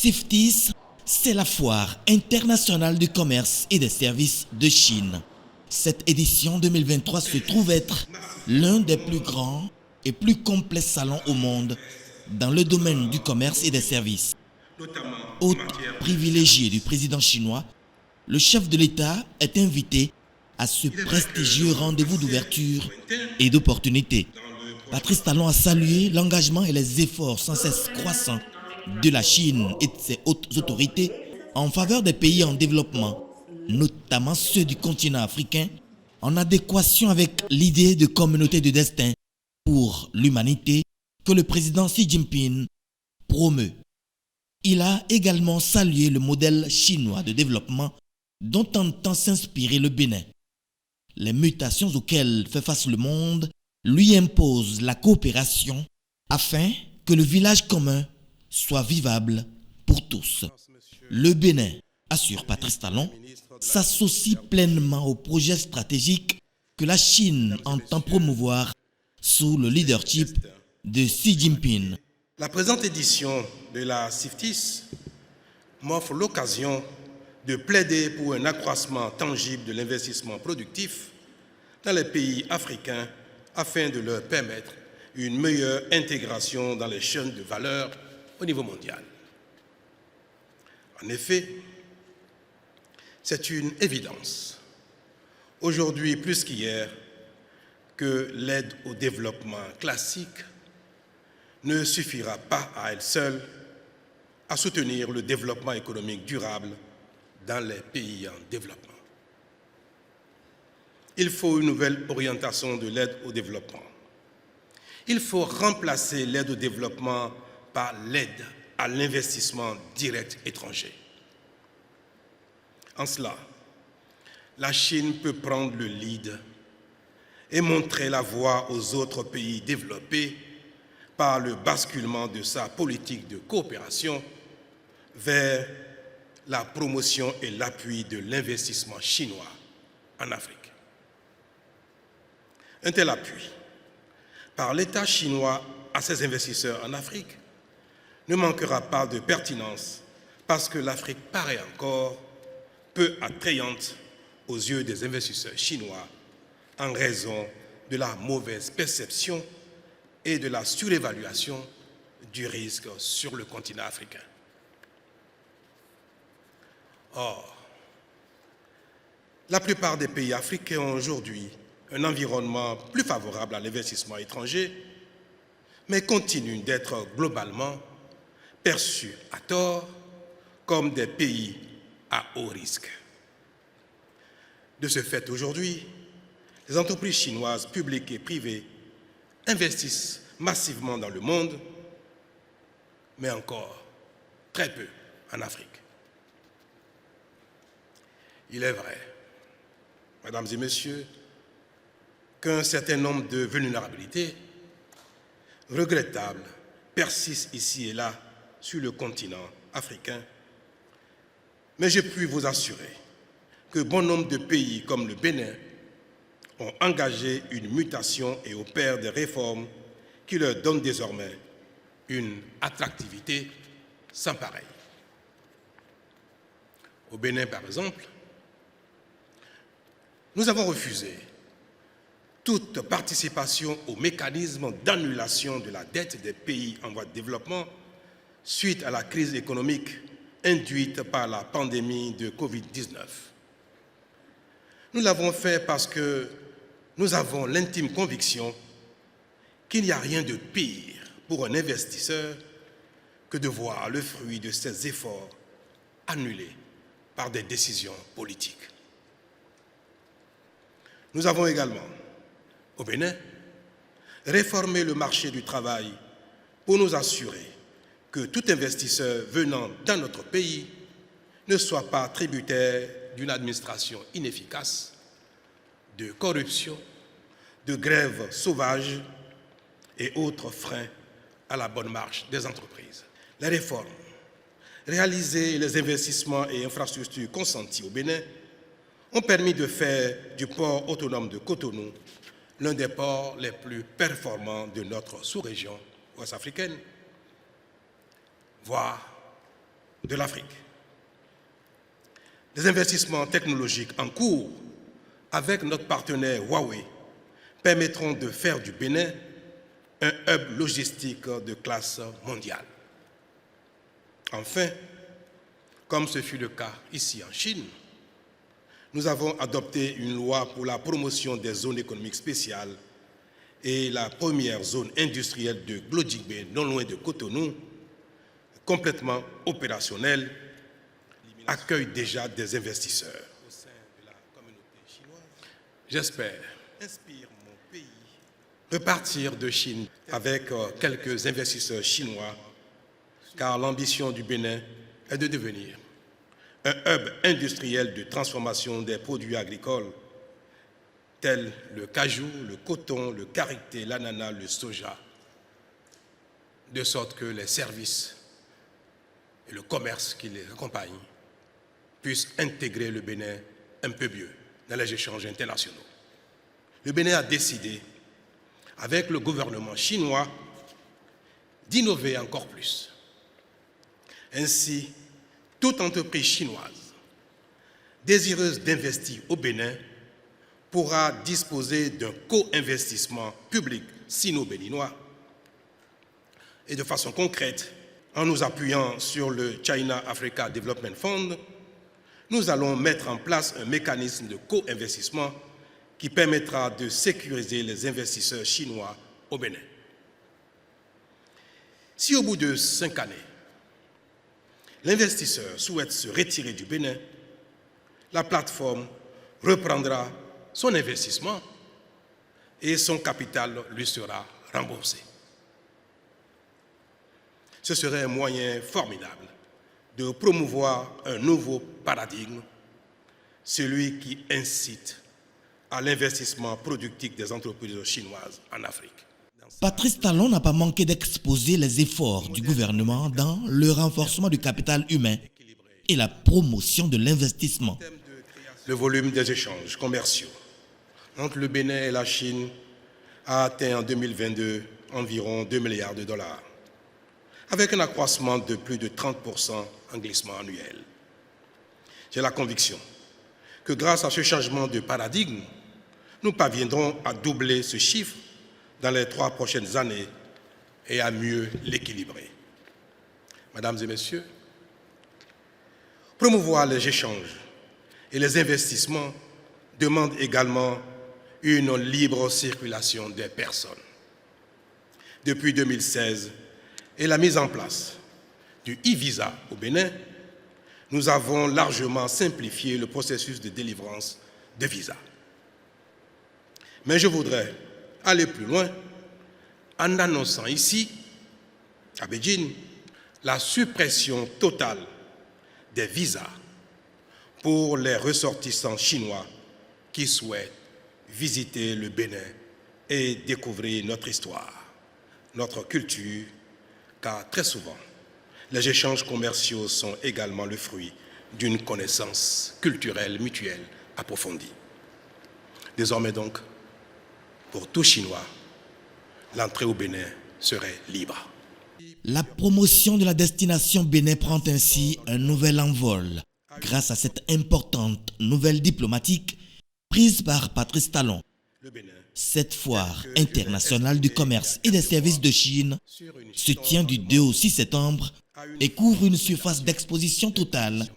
CIFTIS, c'est la foire internationale du commerce et des services de Chine. Cette édition 2023 se trouve être l'un des plus grands et plus complets salons au monde dans le domaine du commerce et des services. Hôte privilégié du président chinois, le chef de l'État est invité à ce prestigieux rendez-vous d'ouverture et d'opportunité. Patrice Talon a salué l'engagement et les efforts sans cesse croissants de la Chine et de ses hautes autorités en faveur des pays en développement, notamment ceux du continent africain, en adéquation avec l'idée de communauté de destin pour l'humanité que le président Xi Jinping promeut. Il a également salué le modèle chinois de développement dont entend s'inspirer le Bénin. Les mutations auxquelles fait face le monde lui imposent la coopération afin que le village commun soit vivable pour tous. Le Bénin, assure Patrice Talon, s'associe pleinement au projet stratégique que la Chine entend promouvoir sous le leadership de Xi Jinping. La présente édition de la CIFTIS m'offre l'occasion de plaider pour un accroissement tangible de l'investissement productif dans les pays africains afin de leur permettre une meilleure intégration dans les chaînes de valeur au niveau mondial. En effet, c'est une évidence, aujourd'hui plus qu'hier, que l'aide au développement classique ne suffira pas à elle seule à soutenir le développement économique durable dans les pays en développement. Il faut une nouvelle orientation de l'aide au développement. Il faut remplacer l'aide au développement par l'aide à l'investissement direct étranger. En cela, la Chine peut prendre le lead et montrer la voie aux autres pays développés par le basculement de sa politique de coopération vers la promotion et l'appui de l'investissement chinois en Afrique. Un tel appui par l'État chinois à ses investisseurs en Afrique ne manquera pas de pertinence parce que l'Afrique paraît encore peu attrayante aux yeux des investisseurs chinois en raison de la mauvaise perception et de la surévaluation du risque sur le continent africain. Or, la plupart des pays africains ont aujourd'hui un environnement plus favorable à l'investissement étranger, mais continuent d'être globalement perçus à tort comme des pays à haut risque. De ce fait, aujourd'hui, les entreprises chinoises publiques et privées investissent massivement dans le monde, mais encore très peu en Afrique. Il est vrai, mesdames et messieurs, qu'un certain nombre de vulnérabilités regrettables persistent ici et là sur le continent africain, mais je puis vous assurer que bon nombre de pays comme le Bénin ont engagé une mutation et opèrent des réformes qui leur donnent désormais une attractivité sans pareille. Au Bénin, par exemple, nous avons refusé toute participation au mécanisme d'annulation de la dette des pays en voie de développement suite à la crise économique induite par la pandémie de Covid-19. Nous l'avons fait parce que nous avons l'intime conviction qu'il n'y a rien de pire pour un investisseur que de voir le fruit de ses efforts annulé par des décisions politiques. Nous avons également, au Bénin, réformé le marché du travail pour nous assurer que tout investisseur venant dans notre pays ne soit pas tributaire d'une administration inefficace, de corruption, de grèves sauvages et autres freins à la bonne marche des entreprises. Les réformes réalisées et les investissements et infrastructures consentis au Bénin ont permis de faire du port autonome de Cotonou l'un des ports les plus performants de notre sous-région ouest-africaine, voire de l'Afrique. Des investissements technologiques en cours avec notre partenaire Huawei permettront de faire du Bénin un hub logistique de classe mondiale. Enfin, comme ce fut le cas ici en Chine, nous avons adopté une loi pour la promotion des zones économiques spéciales et la première zone industrielle de Glodjigbe, non loin de Cotonou, complètement opérationnelle, accueille déjà des investisseurs. J'espère repartir de Chine avec quelques investisseurs chinois, car l'ambition du Bénin est de devenir un hub industriel de transformation des produits agricoles tels le cajou, le coton, le karité, l'ananas, le soja, de sorte que les services et le commerce qui les accompagnent puissent intégrer le Bénin un peu mieux dans les échanges internationaux. Le Bénin a décidé, avec le gouvernement chinois, d'innover encore plus. Ainsi, toute entreprise chinoise désireuse d'investir au Bénin pourra disposer d'un co-investissement public sino-béninois. Et de façon concrète, en nous appuyant sur le China Africa Development Fund, nous allons mettre en place un mécanisme de co-investissement qui permettra de sécuriser les investisseurs chinois au Bénin. Si au bout de 5 années, l'investisseur souhaite se retirer du Bénin, la plateforme reprendra son investissement et son capital lui sera remboursé. Ce serait un moyen formidable de promouvoir un nouveau paradigme, celui qui incite à l'investissement productif des entreprises chinoises en Afrique. Patrice Talon n'a pas manqué d'exposer les efforts du gouvernement dans le renforcement du capital humain et la promotion de l'investissement. Le volume des échanges commerciaux entre le Bénin et la Chine a atteint en 2022 environ 2 milliards de dollars, avec un accroissement de plus de 30% en glissement annuel. J'ai la conviction que grâce à ce changement de paradigme, nous parviendrons à doubler ce chiffre dans les 3 prochaines années et à mieux l'équilibrer. Mesdames et messieurs, promouvoir les échanges et les investissements demande également une libre circulation des personnes. Depuis 2016 et la mise en place du e-visa au Bénin, nous avons largement simplifié le processus de délivrance de visa. Mais je voudrais aller plus loin en annonçant ici, à Beijing, la suppression totale des visas pour les ressortissants chinois qui souhaitent visiter le Bénin et découvrir notre histoire, notre culture, car très souvent, les échanges commerciaux sont également le fruit d'une connaissance culturelle mutuelle approfondie. Désormais donc, pour tout Chinois, l'entrée au Bénin serait libre. La promotion de la destination Bénin prend ainsi un nouvel envol grâce à cette importante nouvelle diplomatique prise par Patrice Talon. Cette foire internationale du commerce et des services de Chine se tient du 2 au 6 septembre et couvre une surface d'exposition totale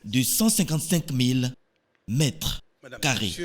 de 155 000 mètres carrés.